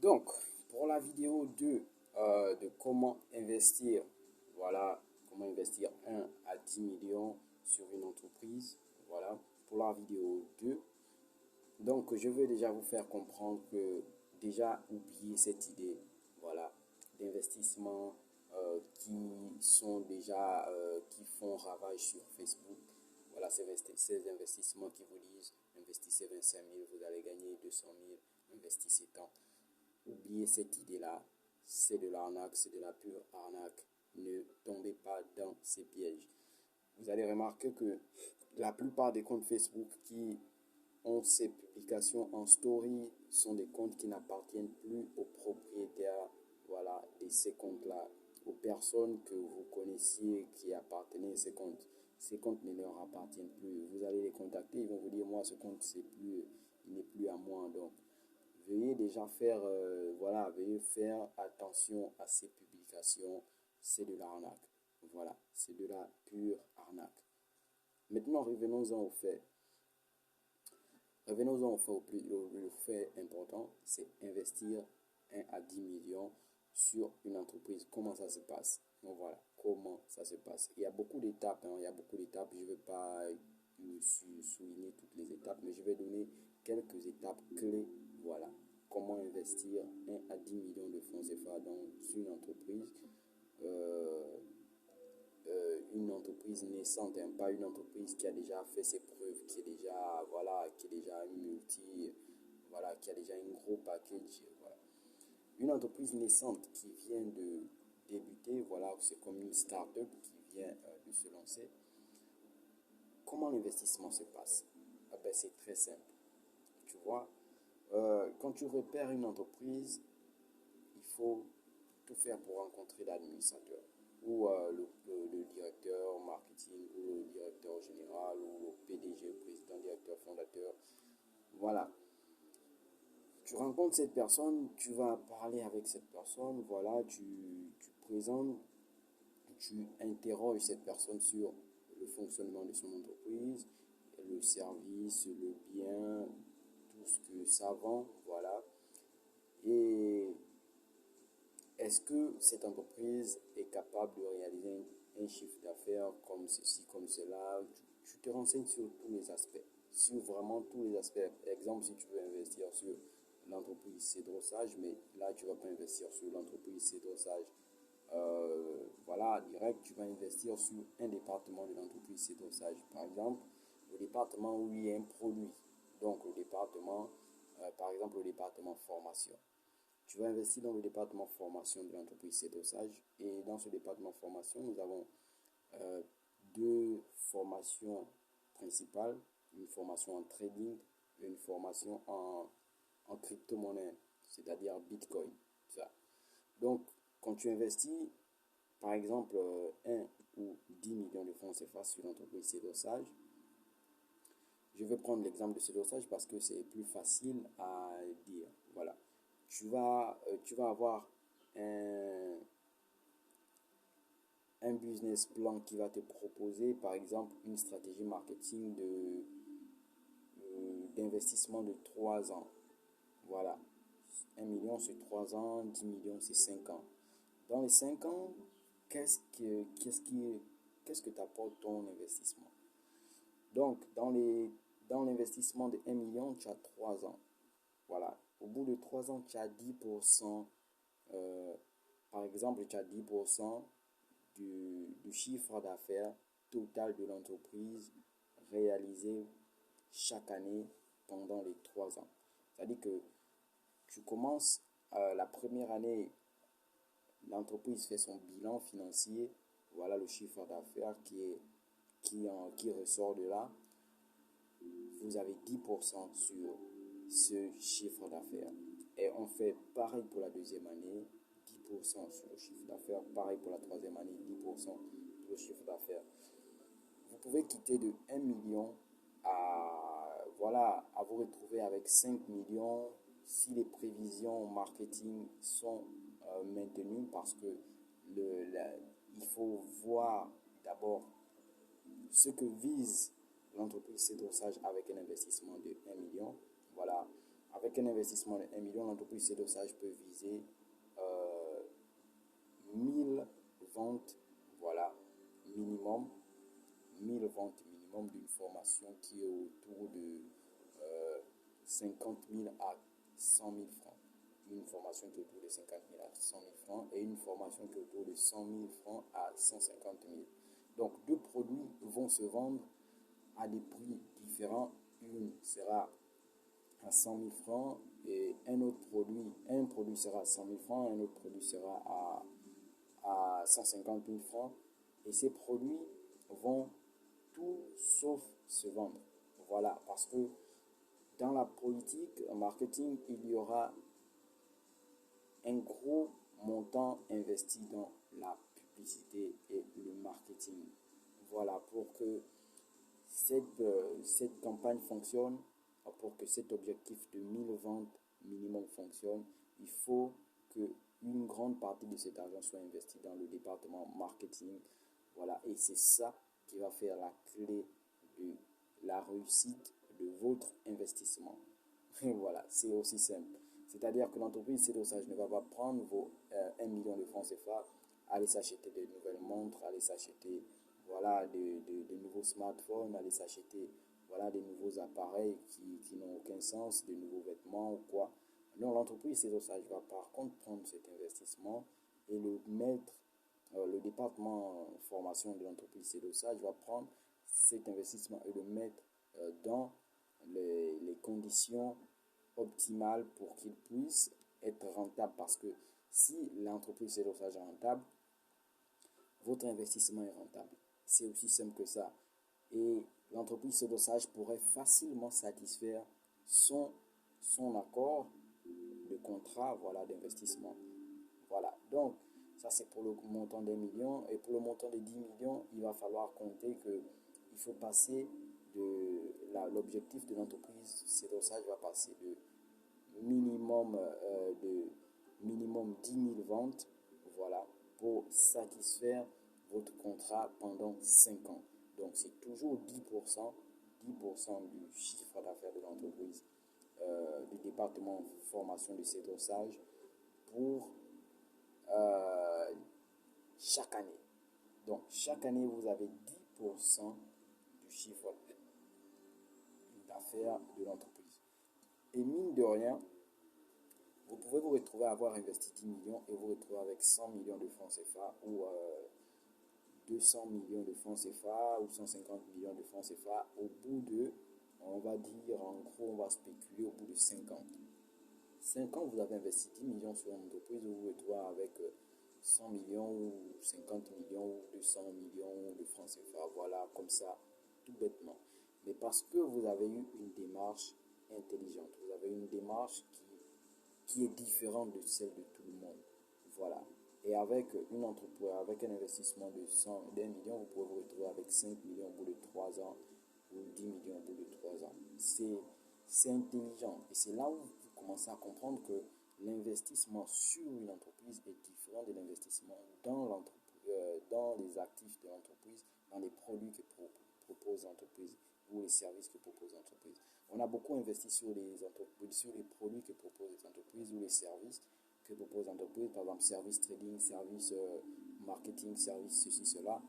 Donc, pour la vidéo 2 de comment investir, voilà, comment investir 1 à 10 millions sur une entreprise, voilà, pour la vidéo 2. Donc, je veux déjà vous faire comprendre que déjà oubliez cette idée, voilà, d'investissement qui font ravage sur Facebook. Voilà, ces investissements qui vous disent investissez 25 000, vous allez gagner 200 000, investissez tant. Oubliez cette idée-là, c'est de l'arnaque, c'est de la pure arnaque. Ne tombez pas dans ces pièges. Vous allez remarquer que la plupart des comptes Facebook qui ont ces publications en story sont des comptes qui n'appartiennent plus aux propriétaires, voilà, de ces comptes-là, aux personnes que vous connaissiez qui appartenaient à ces comptes. Ces comptes ne leur appartiennent plus. Vous allez les contacter, ils vont vous dire, moi, ce compte, il n'est plus à moi. Donc, veuillez déjà faire, veuillez faire attention à ces publications. C'est de l'arnaque. Voilà, c'est de la pure arnaque. Maintenant, revenons-en au fait. Revenons-en au fait, le fait important, c'est investir 1 à 10 millions sur une entreprise. Comment ça se passe? Donc voilà, comment ça se passe. Il y a beaucoup d'étapes, il y a beaucoup d'étapes. Je ne vais pas souligner toutes les étapes, mais je vais donner quelques étapes clés. Voilà, comment investir 1 à 10 millions de francs CFA dans une entreprise. Une entreprise naissante, pas une entreprise qui a déjà fait ses preuves, qui est déjà, voilà, qui est déjà qui a déjà un gros package, voilà. Une entreprise naissante qui vient de débuter, voilà, c'est comme une start-up qui vient de se lancer. Comment l'investissement se passe? Ah ben, c'est très simple. Tu vois, quand tu repères une entreprise, il faut tout faire pour rencontrer l'administrateur ou le directeur marketing ou le directeur général ou le PDG, président, directeur, fondateur. Voilà. Tu rencontres cette personne, tu vas parler avec cette personne, voilà, tu présentes, tu interroges cette personne sur le fonctionnement de son entreprise, le service, le bien, tout ce que ça vend, voilà. Et est-ce que cette entreprise est capable de réaliser un chiffre d'affaires comme ceci, comme cela? Tu te renseignes sur tous les aspects, sur vraiment tous les aspects. Exemple, si tu veux investir sur l'entreprise Cédrossage, mais là, tu ne vas pas investir sur l'entreprise Cédrossage. Voilà, direct, tu vas investir sur un département de l'entreprise Cédrossage. Par exemple, le département où il y a un produit. Donc, le département, par exemple, le département formation. Tu vas investir dans le département formation de l'entreprise Cédrossage. Et dans ce département formation, nous avons deux formations principales. Une formation en trading et une formation en crypto-monnaie, c'est-à-dire Bitcoin. Ça. Donc, quand tu investis, par exemple, 1 ou 10 millions de francs CFA sur l'entreprise Cédrossage, je vais prendre l'exemple de Cédrossage parce que c'est plus facile à dire. Voilà. Tu vas avoir un business plan qui va te proposer, par exemple, une stratégie marketing d'investissement de 3 ans. Voilà. 1 million, c'est 3 ans, 10 millions, c'est 5 ans. Dans les 5 ans, qu'est-ce que t'apporte ton investissement? Donc, dans l'investissement de 1 million, tu as 3 ans. Voilà. Au bout de 3 ans, tu as 10%. Par exemple, tu as 10% du chiffre d'affaires total de l'entreprise réalisé chaque année pendant les 3 ans. C'est-à-dire que tu commences la première année, l'entreprise fait son bilan financier, voilà le chiffre d'affaires qui ressort de là. Vous avez 10% sur ce chiffre d'affaires. Et on fait pareil pour la deuxième année, 10% sur le chiffre d'affaires. Pareil pour la troisième année, 10% sur le chiffre d'affaires. Vous pouvez quitter de 1 million à vous retrouver avec 5 millions si les prévisions marketing sont maintenues, parce que il faut voir d'abord ce que vise l'entreprise Cédrossage avec un investissement de 1 million. Voilà. Avec un investissement de 1 million, l'entreprise C2Sage peut viser 1000 ventes, voilà, minimum, 1000 ventes minimum d'une formation qui est autour de 50 000 à 100 000 francs. Une formation qui est autour de 50 000 à 100 000 francs et une formation qui est autour de 100 000 francs à 150 000. Donc, deux produits vont se vendre à des prix différents. Une sera à 100 000 francs et un produit sera à 100 000 francs, un autre produit sera à 150 000 francs. Et ces produits vont tout sauf se vendre. Voilà, parce que dans la politique marketing, il y aura un gros montant investi dans la publicité et le marketing. Voilà, pour que cette campagne fonctionne, pour que cet objectif de 1000 ventes minimum fonctionne, il faut que une grande partie de cet argent soit investi dans le département marketing. Voilà, et c'est ça qui va faire la clé de la réussite de votre investissement. Et voilà, c'est aussi simple. C'est-à-dire que l'entreprise C2Sage ne va pas prendre vos 1 million de francs CFA, aller s'acheter de nouvelles montres, aller s'acheter voilà, de nouveaux smartphones, aller s'acheter voilà, des nouveaux appareils qui n'ont aucun sens, de nouveaux vêtements ou quoi. Non, l'entreprise C2Sage va par contre prendre cet investissement et le mettre, le département formation de l'entreprise C2Sage va prendre cet investissement et le mettre dans les conditions optimales pour qu'il puisse être rentable. Parce que si l'entreprise est rentable, votre investissement est rentable. C'est aussi simple que ça. Et l'entreprise Cédosage pourrait facilement satisfaire son accord de contrat voilà, d'investissement. Voilà. Donc, ça c'est pour le montant des millions. Et pour le montant des 10 millions, il va falloir compter que il faut passer de l'objectif de l'entreprise Cédosage va passer de minimum 10 000 ventes, voilà, pour satisfaire votre contrat pendant 5 ans. Donc c'est toujours 10%, 10% du chiffre d'affaires de l'entreprise, du département formation de Cédosage pour chaque année. Donc chaque année, vous avez 10% du chiffre d'affaires de l'entreprise. Et mine de rien, vous pouvez vous retrouver à avoir investi 10 millions et vous retrouver avec 100 millions de francs CFA ou 200 millions de francs CFA ou 150 millions de francs CFA au bout de, on va dire, en gros, on va spéculer au bout de 5 ans. 5 ans, vous avez investi 10 millions sur une entreprise, vous vous retrouvez avec 100 millions ou 50 millions ou 200 millions de francs CFA, voilà, comme ça, tout bêtement. Mais parce que vous avez eu une démarche intelligente, vous avez une démarche qui est différente de celle de tout le monde. Voilà. Et avec une entreprise, avec un investissement de 100, d'un million, vous pouvez vous retrouver avec 5 millions au bout de 3 ans ou 10 millions au bout de 3 ans. C'est intelligent. Et c'est là où vous commencez à comprendre que l'investissement sur une entreprise est différent de l'investissement dans les actifs de l'entreprise, dans les produits que propose l'entreprise ou les services que propose l'entreprise. On a beaucoup investi sur les produits que proposent les entreprises ou les services que propose l'entreprise, par exemple service trading, service marketing, service ceci, cela,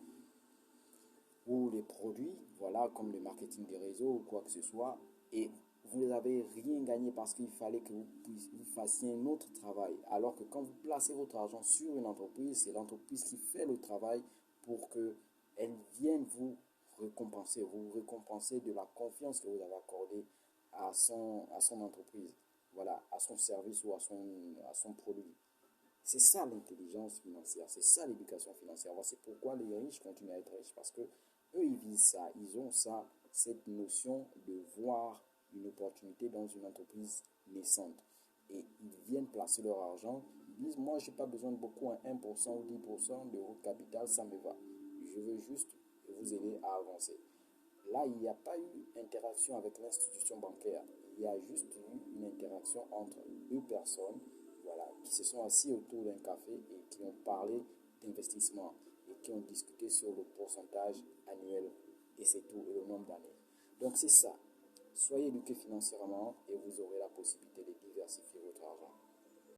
ou les produits, voilà, comme le marketing des réseaux ou quoi que ce soit, et vous n'avez rien gagné parce qu'il fallait que vous fassiez un autre travail. Alors que quand vous placez votre argent sur une entreprise, c'est l'entreprise qui fait le travail pour qu'elle vienne vous récompenser, vous récompenser de la confiance que vous avez accordée à son entreprise, voilà, à son service ou à son produit. C'est ça l'intelligence financière, c'est ça l'éducation financière. C'est pourquoi les riches continuent à être riches, parce que eux, ils visent ça, ils ont ça, cette notion de voir une opportunité dans une entreprise naissante. Et ils viennent placer leur argent, ils disent, moi, je n'ai pas besoin de beaucoup, 1% ou 10% de votre capital, ça me va. Je veux juste vous aider à avancer. Là, il n'y a pas eu interaction avec l'institution bancaire. Il y a juste eu une interaction entre deux personnes, voilà, qui se sont assis autour d'un café et qui ont parlé d'investissement et qui ont discuté sur le pourcentage annuel et c'est tout, et le nombre d'années. Donc c'est ça. Soyez éduqué financièrement et vous aurez la possibilité de diversifier